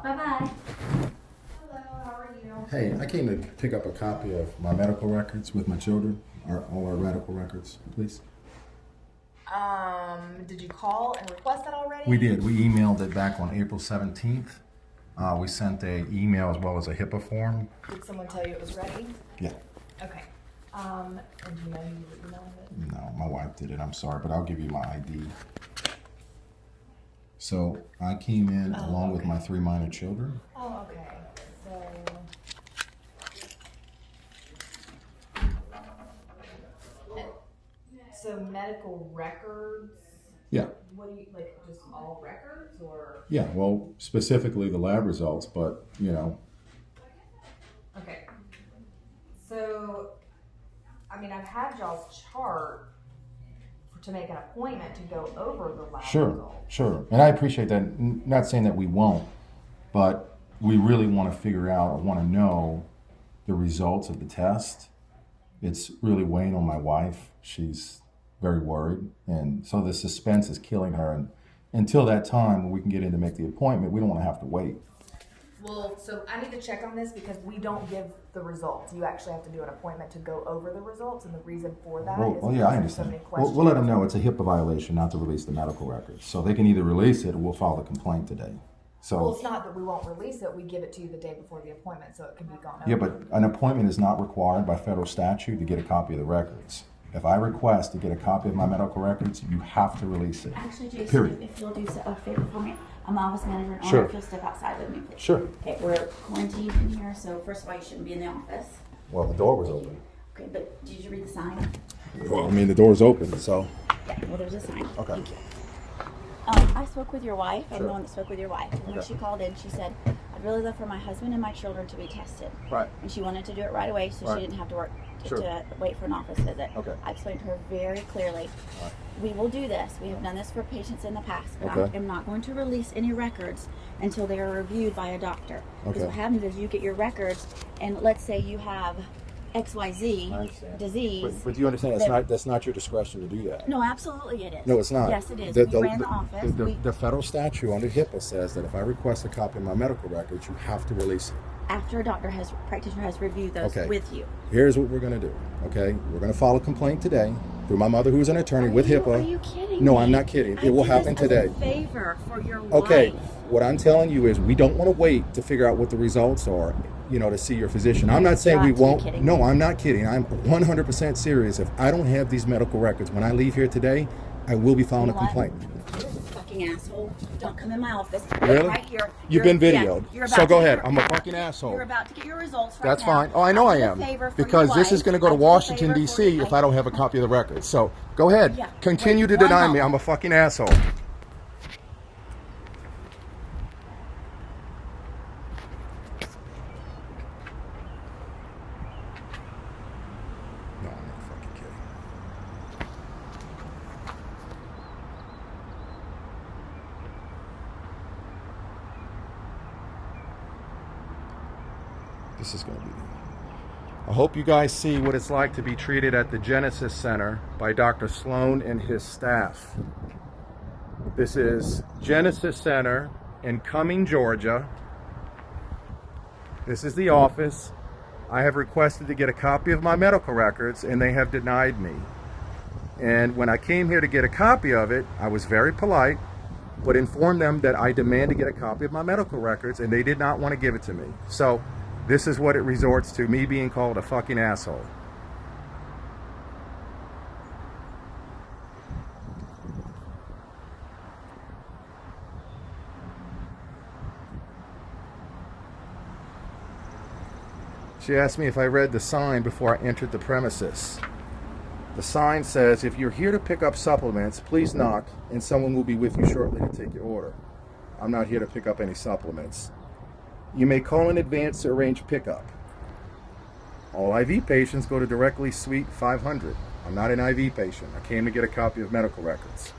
Bye-bye. Hello, how are you? Hey, I came to pick up a copy of my medical records with my children, all our medical records, please. Did you call and request that already? We did. We emailed it back on April 17th. We sent a email as well as a HIPAA form. Did someone tell you it was ready? Yeah. Okay. And do you know who you emailed it? No, my wife did it. I'm sorry, but I'll give you my ID. So I came in along with my 3 minor children. Oh, okay. So medical records? Yeah. What do you, like, just all records, or? Yeah, well, specifically the lab results, but, you know. Okay. So, I mean, I've had y'all's chart to make an appointment to go over the lab results. Sure. And I appreciate that. Not saying that we won't, but we really want to figure out or want to know the results of the test. It's really weighing on my wife. She's very worried. And so the suspense is killing her. And until that time when we can get in to make the appointment, we don't want to have to wait. Well, so I need to check on this because we don't give the results. You actually have to do an appointment to go over the results, and the reason for that is Well, yeah, I there's so understand. many questions. We'll let them know it's a HIPAA violation not to release the medical records. So they can either release it or we'll file the complaint today. So, well, it's not that we won't release it. We give it to you the day before the appointment so it can be gone over. yeah, but an appointment is not required by federal statute to get a copy of the records. If I request to get a copy of my medical records, you have to release it. Actually, Jason, Period. if you'll do a favor for me, I'm the office manager and Sure. owner. If you'll step outside with me, please. Sure. Okay, we're quarantined in here, so first of all, you shouldn't be in the office. Well, the door was open. Okay, but did you read the sign? Well, I mean, the door's open, so. Yeah, well, there's a sign. Okay. Thank you. I spoke with your wife. I'm Sure. the one that spoke with your wife. And when Okay. she called in, she said, I'd really love for my husband and my children to be tested. Right. And she wanted to do it right away so Right. she didn't have to work Sure. to wait for an office visit. Okay. I explained to her very clearly. Right. We will do this. We have done this for patients in the past, but Okay. I am not going to release any records until they are reviewed by a doctor. Because Okay. what happens is you get your records, and let's say you have XYZ I understand. disease. But you understand that's not your discretion to do that. No, absolutely it is. No, it's not. Yes, it is. The, We ran the office. the federal statute under HIPAA says that if I request a copy of my medical records, you have to release it. After a practitioner has reviewed those Okay. with you. Here's what we're going to do, okay? We're going to file a complaint today through my mother, who's an attorney, with HIPAA. Are you kidding No, me? I'm not kidding. I It will did happen this as today. a favor for your Okay, wife. what I'm telling you is we don't want to wait to figure out what the results are, to see your physician. I'm not saying we You've got to be won't. kidding No, me. I'm not kidding. I'm 100% serious. If I don't have these medical records when I leave here today, I will be filing a You know what? complaint. You're a fucking asshole. Don't come in my office. Really? Right here. You've been You're videoed. about So to go get ahead. your- I'm a fucking asshole. You're about to get your results right That's now. fine. Oh, I know I did a am. favor for Because your this is wife. going to go to I did a Washington, favor D.C. for if I don't have a copy of the records. So go ahead. Yeah. Continue Wait, to one deny me. moment. I'm a fucking asshole. No, I'm not fucking kidding. This is going to be... I hope you guys see what it's like to be treated at the Genesis Center by Dr. Sloan and his staff. This is Genesis Center in Cumming, Georgia. This is the office. I have requested to get a copy of my medical records, and they have denied me. And when I came here to get a copy of it, I was very polite, but informed them that I demand to get a copy of my medical records, and they did not want to give it to me. So this is what it resorts to, me being called a fucking asshole. She asked me if I read the sign before I entered the premises. The sign says, if you're here to pick up supplements, please knock, and someone will be with you shortly to take your order. I'm not here to pick up any supplements. You may call in advance to arrange pickup. All IV patients go to directly Suite 500. I'm not an IV patient. I came to get a copy of medical records.